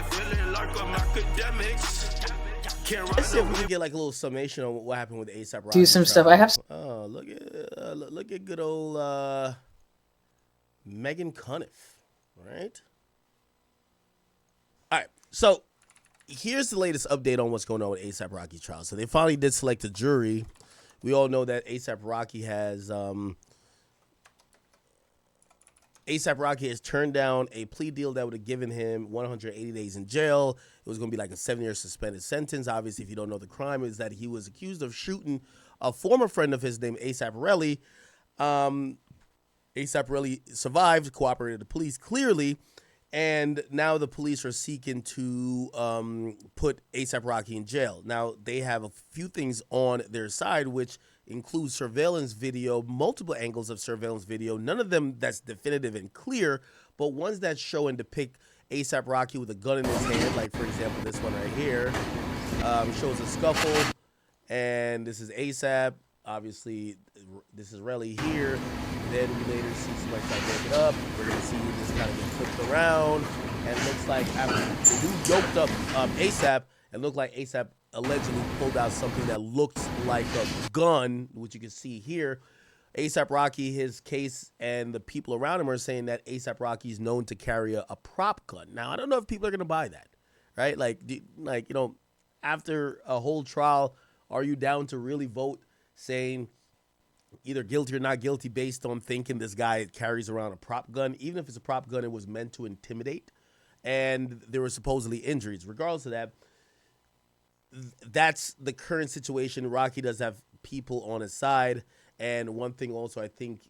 feeling like I'm Akademiks. Let's see if we can get like a little summation on what happened with ASAP Rocky. Do some stuff. I have. Oh, look at good old Megan Cuniff, right? All right, so here's the latest update on what's going on with ASAP Rocky's trial. So they finally did select a jury. We all know that ASAP Rocky has turned down a plea deal that would have given him 180 days in jail. It was going to be like a 7-year suspended sentence. Obviously, if you don't know the crime, is that he was accused of shooting a former friend of his named ASAP Relly. ASAP Relly survived, cooperated with the police clearly, and now the police are seeking to put ASAP Rocky in jail. Now, they have a few things on their side, which includes surveillance video, multiple angles of surveillance video, none of them that's definitive and clear, but ones that show and depict ASAP Rocky with a gun in his hand, like, for example, this one right here, shows a scuffle, and this is ASAP. Obviously, this is Relly here. Then we later see somebody try to break it up. We're going to see this kind of get flipped around. And it looks like after the dude yoked up ASAP, it looked like ASAP allegedly pulled out something that looks like a gun, which you can see here. ASAP Rocky, his case, and the people around him are saying that ASAP Rocky is known to carry a prop gun. Now, I don't know if people are going to buy that, right? Like, after a whole trial, are you down to really vote saying either guilty or not guilty based on thinking this guy carries around a prop gun? Even if it's a prop gun, it was meant to intimidate, and there were supposedly injuries. Regardless of that, that's the current situation. Rocky does have people on his side, and one thing also I think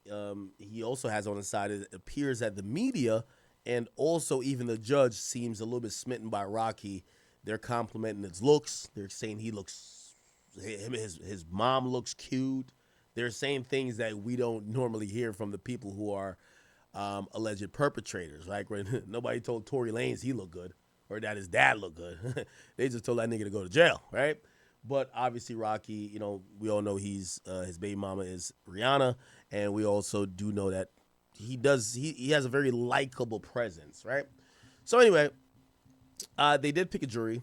he also has on his side, it appears that the media and also even the judge seems a little bit smitten by Rocky. They're complimenting his looks. They're saying his mom looks cute. They're saying things that we don't normally hear from the people who are alleged perpetrators. Like, nobody told Tory Lanez he looked good or that his dad looked good. They just told that nigga to go to jail, right? But obviously Rocky, we all know his baby mama is Rihanna, and we also do know that he has a very likable presence, right? So anyway, they did pick a jury,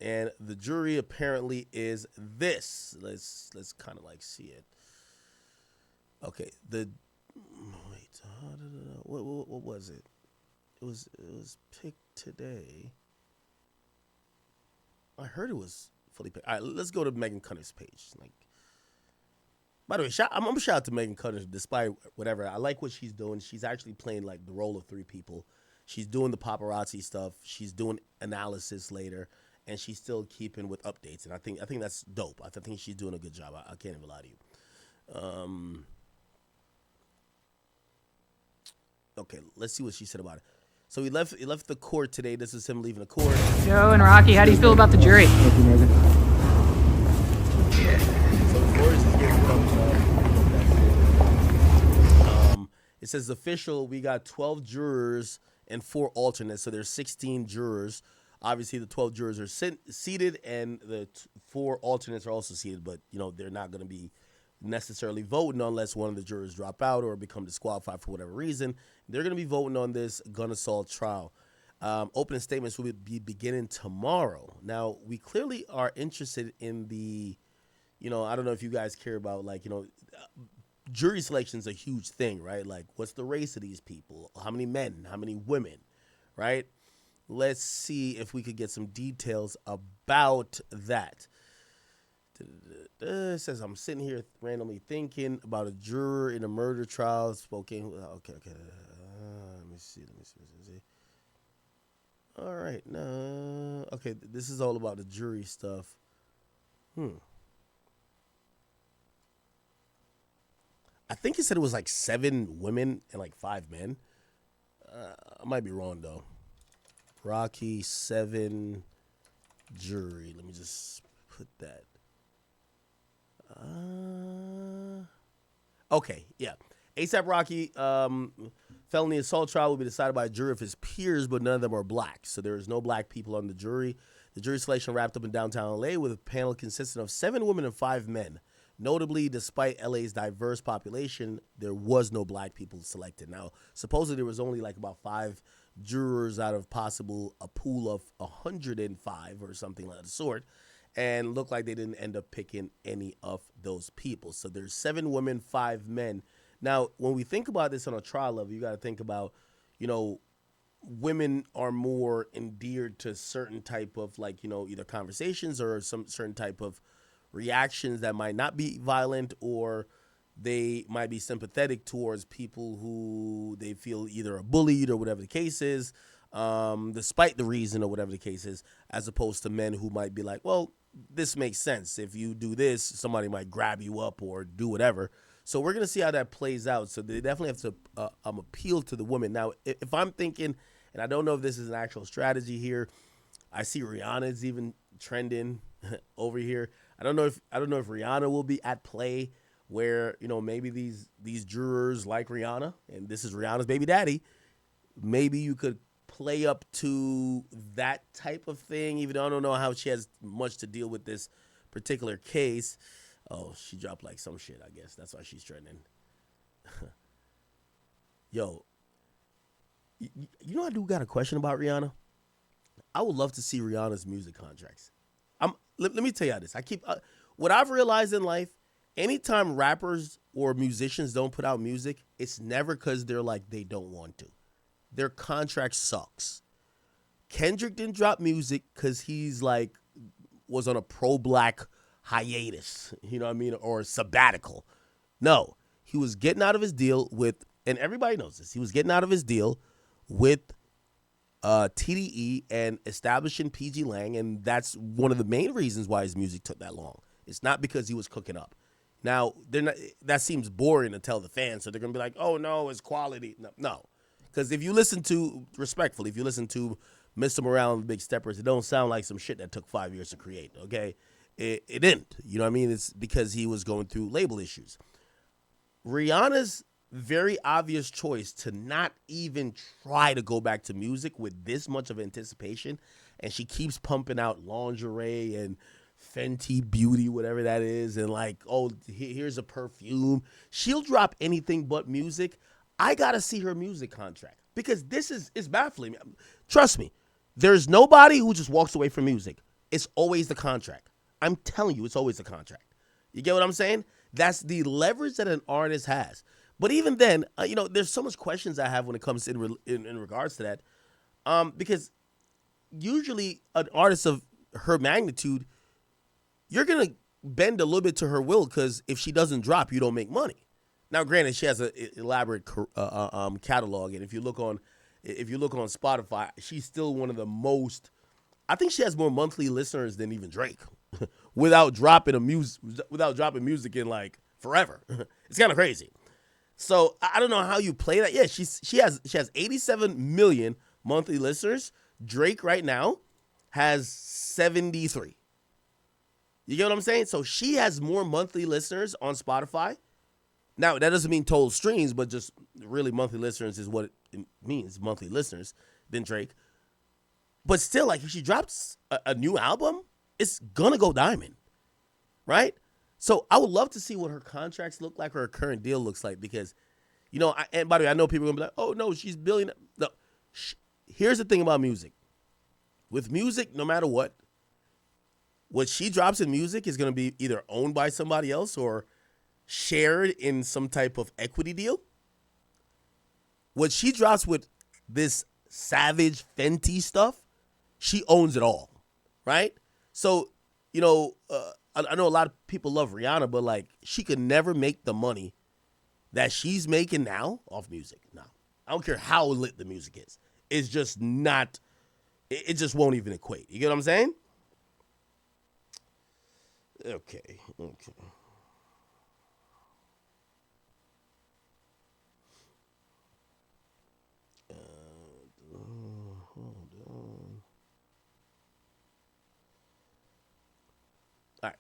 and the jury apparently is this. Let's kind of like see it. Okay, what was it? It was picked today. I heard it was fully picked. All right, let's go to Megan Cuniff's page. Like, by the way, I'm gonna shout out to Megan Cuniff despite whatever. I like what she's doing. She's actually playing like the role of three people. She's doing the paparazzi stuff. She's doing analysis later, and she's still keeping with updates. And I think that's dope. I think she's doing a good job. I can't even lie to you. Okay, let's see what she said about it. So he left the court today. This is him leaving the court. Joe and Rocky, how do you feel about the jury? So the lawyers is getting it says official. We got 12 jurors and 4 alternates. So there's 16 jurors. Obviously, the 12 jurors are seated, and the 4 alternates are also seated. But they're not going to be necessarily voting unless one of the jurors drop out or become disqualified for whatever reason. They're going to be voting on this gun assault trial. Opening statements will be beginning tomorrow. Now, we clearly are interested in the, I don't know if you guys care about, jury selection is a huge thing, right? Like, what's the race of these people? How many men? How many women? Right? Let's see if we could get some details about that. It says, I'm sitting here randomly thinking about a juror in a murder trial. Okay. Let me see. All right. No. Okay. This is all about the jury stuff. I think he said it was like 7 women and like 5 men. I might be wrong, though. Rocky 7 jury. Let me just put that. Okay, yeah. ASAP Rocky felony assault trial will be decided by a jury of his peers, but none of them are black. So there is no black people on the jury. The jury selection wrapped up in downtown LA with a panel consisting of 7 women and 5 men. Notably, despite LA's diverse population, there was no black people selected. Now, supposedly there was only like about 5 jurors out of possible a pool of 105 or something like the sort, and looked like they didn't end up picking any of those people. So there's 7 women, 5 men. Now, when we think about this on a trial level, you got to think about, women are more endeared to certain type of either conversations or some certain type of reactions that might not be violent, or they might be sympathetic towards people who they feel either are bullied or whatever the case is, despite the reason or whatever the case is, as opposed to men who might be like, well, this makes sense. If you do this, somebody might grab you up or do whatever. So we're going to see how that plays out. So they definitely have to appeal to the women. Now, if I'm thinking, and I don't know if this is an actual strategy here, I see Rihanna's even trending over here. I don't know if Rihanna will be at play, where maybe these jurors like Rihanna, and this is Rihanna's baby daddy. Maybe you could play up to that type of thing, even though I don't know how she has much to deal with this particular case. Oh, she dropped like some shit, I guess. That's why she's trending. Yo, I do got a question about Rihanna. I would love to see Rihanna's music contracts. Let me tell you this. What I've realized in life, anytime rappers or musicians don't put out music, it's never because they're like they don't want to. Their contract sucks. Kendrick didn't drop music because he's was on a pro-black hiatus, you know what I mean, or sabbatical. No, he was getting out of his deal with, and everybody knows this, he was getting out of his deal with TDE and establishing PG Lang, and that's one of the main reasons why his music took that long. It's not because he was cooking up. Now, that seems boring to tell the fans, so they're going to be like, oh, no, it's quality. No. Because if you listen to Mr. Morale and the Big Steppers, it don't sound like some shit that took 5 years to create, okay? It didn't. You know what I mean? It's because he was going through label issues. Rihanna's very obvious choice to not even try to go back to music with this much of anticipation, and she keeps pumping out lingerie and Fenty Beauty, whatever that is, and here's a perfume. She'll drop anything but music. I gotta see her music contract, because this is baffling. Trust me, there's nobody who just walks away from music. It's always the contract. I'm telling you, it's always the contract. You get what I'm saying? That's the leverage that an artist has. But even then, there's so much questions I have when it comes in regards to that, because usually an artist of her magnitude, you're gonna bend a little bit to her will, because if she doesn't drop, you don't make money. Now, granted, she has an elaborate catalog, and if you look on Spotify, she's still one of the most. I think she has more monthly listeners than even Drake, without dropping music in forever. It's kind of crazy. So I don't know how you play that. Yeah, she has 87 million monthly listeners. Drake right now has 73. You get what I'm saying? So she has more monthly listeners on Spotify. Now, that doesn't mean total streams, but just really monthly listeners is what it means, monthly listeners, than Drake. But still, if she drops a new album, it's going to go diamond, right? So I would love to see what her contracts look like, or her current deal looks like, because, and by the way, I know people are going to be like, oh, no, she's billion. No, here's the thing about music. With music, no matter what she drops in music is going to be either owned by somebody else or shared in some type of equity deal. What she drops with this Savage Fenty stuff, she owns it all, right? So, I know a lot of people love Rihanna, but she could never make the money that she's making now off music. No, I don't care how lit the music is. It's just not. It just won't even equate. You get what I'm saying? Okay. Hold on. All right.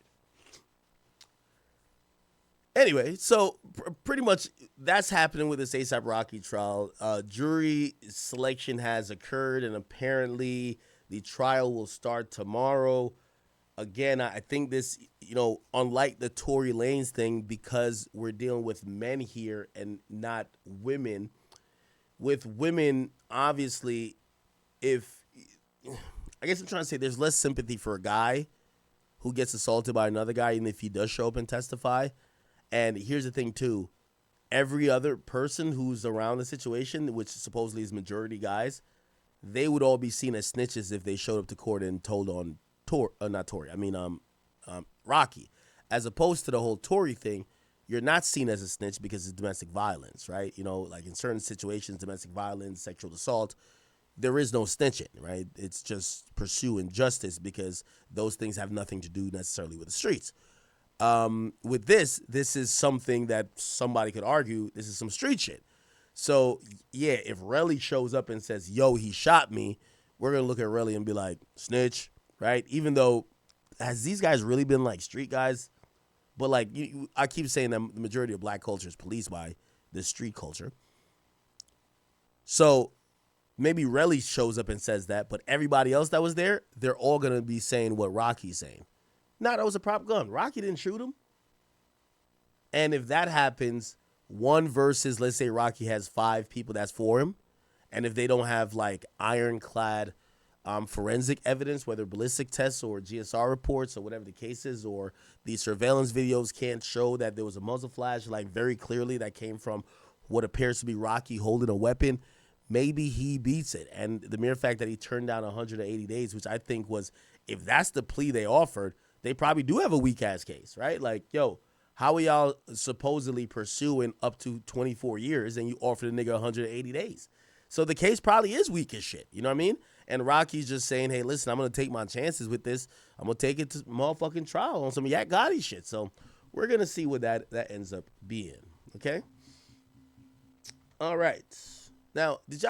Anyway, so pretty much that's happening with this A$AP Rocky trial. Jury selection has occurred, and apparently the trial will start tomorrow. Again, I think this, unlike the Tory Lanez thing, because we're dealing with men here and not women. With women, obviously, if I guess I'm trying to say there's less sympathy for a guy who gets assaulted by another guy, even if he does show up and testify. And here's the thing, too. Every other person who's around the situation, which supposedly is majority guys, they would all be seen as snitches if they showed up to court and told on Rocky. As opposed to the whole Tory thing, you're not seen as a snitch because it's domestic violence, right? You know, like in certain situations, domestic violence, sexual assault, there is no snitching, right? It's just pursuing justice because those things have nothing to do necessarily with the streets. With this is something that somebody could argue this is some street shit. So, yeah, if Relly shows up and says, yo, he shot me, we're going to look at Relly and be like, snitch, right? Even though, has these guys really been like street guys? But like, I keep saying that the majority of black culture is policed by the street culture. So maybe Relly shows up and says that, but everybody else that was there, they're all going to be saying what Rocky's saying. No, that was a prop gun. Rocky didn't shoot him. And if that happens, one versus, let's say Rocky has 5 people that's for him, and if they don't have like ironclad forensic evidence, whether ballistic tests or GSR reports or whatever the case is, or these surveillance videos can't show that there was a muzzle flash like very clearly that came from what appears to be Rocky holding a weapon, maybe he beats it. And the mere fact that he turned down 180 days, which I think was, if that's the plea they offered, they probably do have a weak-ass case, right? Like, yo, how are y'all supposedly pursuing up to 24 years and you offered a nigga 180 days? So the case probably is weak as shit, you know what I mean? And Rocky's just saying, hey, listen, I'm going to take my chances with this. I'm going to take it to motherfucking trial on some Yak Gotti shit. So we're going to see what that ends up being, okay? All right. Now, did y'all